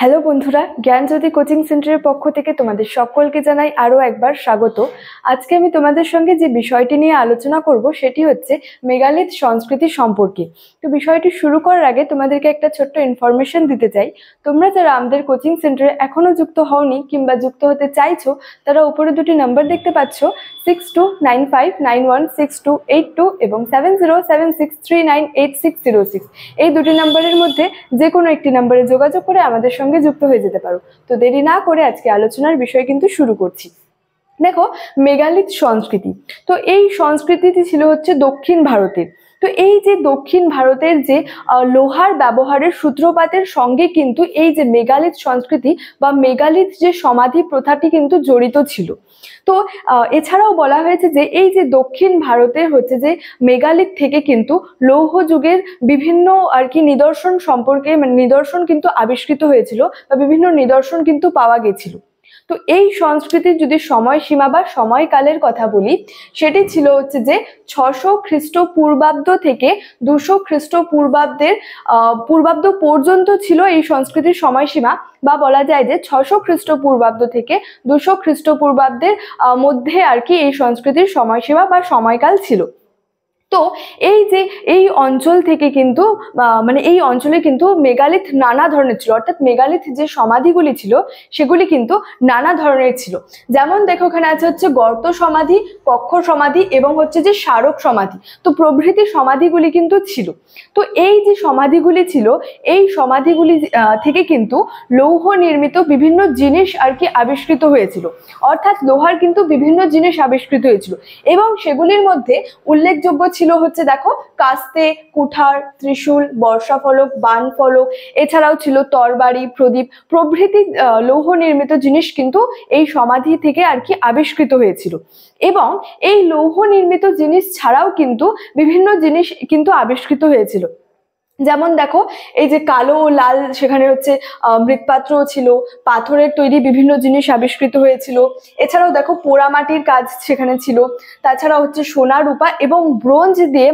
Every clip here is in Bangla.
হ্যালো বন্ধুরা, জ্ঞানজ্যোতি কোচিং সেন্টারের পক্ষ থেকে তোমাদের সকলকে জানাই আরও একবার স্বাগত। আজকে আমি তোমাদের সঙ্গে যে বিষয়টি নিয়ে আলোচনা করব সেটি হচ্ছে মেগালিথ সংস্কৃতি সম্পর্কে। তো বিষয়টি শুরু করার আগে তোমাদেরকে একটা ছোট্ট ইনফরমেশন দিতে চাই। তোমরা যারা আমাদের কোচিং সেন্টারে এখনও যুক্ত হওনি কিংবা যুক্ত হতে চাইছো, তারা উপরে দুটি নাম্বার দেখতে পাচ্ছ, 6295916282 এবং 7076398606। এই দুটি নাম্বারের মধ্যে যে কোনো একটি নাম্বারে যোগাযোগ করে আমাদের সঙ্গে যুক্ত হয়ে যেতে পারো। তো দেরি না করে আজকে আলোচনার বিষয় কিন্তু শুরু করছি। দেখো, মেগালিথ সংস্কৃতি, তো এই সংস্কৃতিটি ছিল হচ্ছে দক্ষিণ ভারতের। তো এই যে দক্ষিণ ভারতের যে লোহার ব্যবহারের সূত্রপাতের সঙ্গে কিন্তু এই যে মেগালিথ সংস্কৃতি বা মেগালিথ যে সমাধি প্রথাটি কিন্তু জড়িত ছিল। তো এছাড়াও বলা হয়েছে যে এই যে দক্ষিণ ভারতের হচ্ছে যে মেগালিথ থেকে কিন্তু লৌহ যুগের বিভিন্ন আর কি নিদর্শন সম্পর্কে নিদর্শন কিন্তু আবিষ্কৃত হয়েছিল বা বিভিন্ন নিদর্শন কিন্তু পাওয়া গেছিল। তো এই সংস্কৃতির যদি সময়সীমা বা সময়কালের কথা বলি, সেটি ছিল হচ্ছে যে 600 খ্রিস্টপূর্বাব্দ থেকে 200 খ্রিস্টপূর্বাব্দের পূর্বাব্দ পর্যন্ত ছিল এই সংস্কৃতির সময়সীমা, বা বলা যায় যে 600 খ্রিস্টপূর্বাব্দ থেকে 200 খ্রিস্টপূর্বাব্দের মধ্যে আর কি এই সংস্কৃতির সময়সীমা বা সময়কাল ছিল। তো এই যে এই অঞ্চল থেকে কিন্তু এই অঞ্চলে কিন্তু মেগালিথ নানা ধরনের ছিল, অর্থাৎ মেগালিথ যে সমাধিগুলি ছিল সেগুলি কিন্তু নানা ধরনের ছিল। যেমন দেখো, এখানে আছে হচ্ছে গর্ত সমাধি, কক্ষ সমাধি এবং হচ্ছে যে স্মারক সমাধি, তো প্রভৃতি সমাধিগুলি কিন্তু ছিল। তো এই যে সমাধিগুলি ছিল, এই সমাধিগুলি থেকে কিন্তু লৌহ নির্মিত বিভিন্ন জিনিস আর কি আবিষ্কৃত হয়েছিল, অর্থাৎ লোহার কিন্তু বিভিন্ন জিনিস আবিষ্কৃত হয়েছিল এবং সেগুলির মধ্যে উল্লেখযোগ্য ছিল হচ্ছে দেখো, কাস্তে, কুঠার, ত্রিশূল, বর্ষাফলক, বানফলক, এছাড়াও ছিল তরবারি, প্রদীপ প্রভৃতি লৌহ নির্মিত জিনিস কিন্তু এই সমাধি থেকে আর কি আবিষ্কৃত হয়েছিল। এবং এই লৌহ নির্মিত জিনিস ছাড়াও কিন্তু বিভিন্ন জিনিস কিন্তু আবিষ্কৃত হয়েছিল। যেমন দেখো, এই যে কালো ও লাল, সেখানে হচ্ছে মৃৎপাত্র ছিল, পাথরের তৈরি বিভিন্ন জিনিস আবিষ্কৃত হয়েছিল। এছাড়াও দেখো, পোড়ামাটির কাজ সেখানে ছিল। তাছাড়া হচ্ছে সোনা, রূপা এবং ব্রোঞ্জ দিয়ে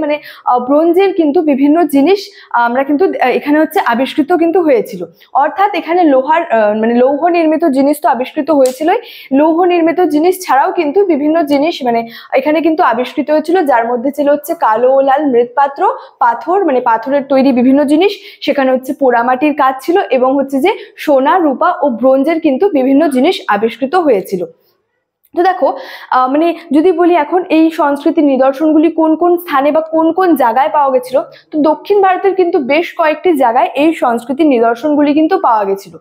ব্রোঞ্জের কিন্তু বিভিন্ন জিনিস আমরা কিন্তু এখানে হচ্ছে আবিষ্কৃত কিন্তু হয়েছিল। অর্থাৎ এখানে লোহার লৌহ নির্মিত জিনিস তো আবিষ্কৃত হয়েছিলই, লৌহ নির্মিত জিনিস ছাড়াও কিন্তু বিভিন্ন জিনিস এখানে কিন্তু আবিষ্কৃত হয়েছিল, যার মধ্যে ছিল হচ্ছে কালো ও লাল মৃৎপাত্র, পাথর পাথরের তৈরি বিভিন্ন জিনিস, সেখানে হচ্ছে পোড়ামাটির কাজ ছিল এবং হচ্ছে যে সোনা, রূপা ও ব্রোঞ্জের কিন্তু বিভিন্ন জিনিস আবিষ্কৃত হয়েছিল। তো দেখো, যদি বলি এখন এই সংস্কৃতির নিদর্শনগুলি কোন কোন স্থানে বা কোন কোন জায়গায় পাওয়া গেছিল, তো দক্ষিণ ভারতের কিন্তু বেশ কয়েকটি জায়গায় এই সংস্কৃতির নিদর্শনগুলি কিন্তু পাওয়া গেছিল।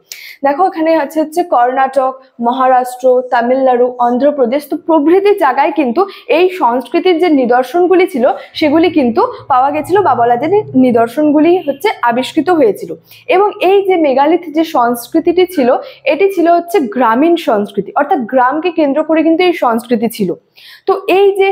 দেখো, এখানে হচ্ছে কর্ণাটক, মহারাষ্ট্র, তামিলনাড়ু, অন্ধ্রপ্রদেশ, তো প্রভৃতি জায়গায় কিন্তু এই সংস্কৃতির যে নিদর্শনগুলি ছিল সেগুলি কিন্তু পাওয়া গেছিল, বা বলা যায় নিদর্শনগুলি হচ্ছে আবিষ্কৃত হয়েছিল। এবং এই যে মেগালিথ যে সংস্কৃতিটি ছিল, এটি ছিল হচ্ছে গ্রামীণ সংস্কৃতি, অর্থাৎ গ্রামকে কেন্দ্র করে কিন্তু এই সংস্কৃতি ছিল। তো এই যে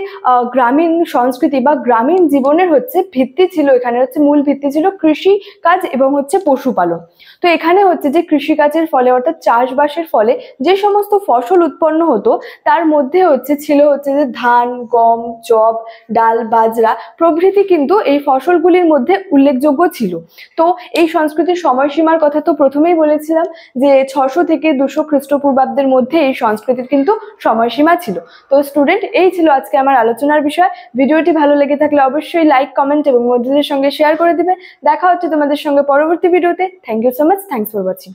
গ্রামীণ সংস্কৃতি বা গ্রামীণ জীবনের হচ্ছে ভিত্তি ছিল, এখানে হচ্ছে মূল ভিত্তি ছিল কৃষি কাজ এবং হচ্ছে পশুপালন। তো এখানে হচ্ছে যে কৃষিকাজের ফলে, অর্থাৎ চাষবাসের ফলে যে সমস্ত ফসল উৎপন্ন হতো তার মধ্যে ছিল হচ্ছে যে ধান, গম, যব, ডাল, বাজরা প্রভৃতি কিন্তু এই ফসলগুলির মধ্যে উল্লেখযোগ্য ছিল। তো এই সংস্কৃতির সময়সীমার কথা তো প্রথমেই বলেছিলাম যে 600 থেকে 200 খ্রিস্টপূর্বাব্দের মধ্যে এই সংস্কৃতির কিন্তু সময়সীমা ছিল। তো স্টুডেন্ট, এই ছিল আজকে আমার আলোচনার বিষয়। ভিডিওটি ভালো লেগে থাকলে অবশ্যই লাইক, কমেন্ট এবং বন্ধুদের সঙ্গে শেয়ার করে দিবে। দেখা হচ্ছে তোমাদের সঙ্গে পরবর্তী ভিডিওতে। Thank you so much. Thanks for watching.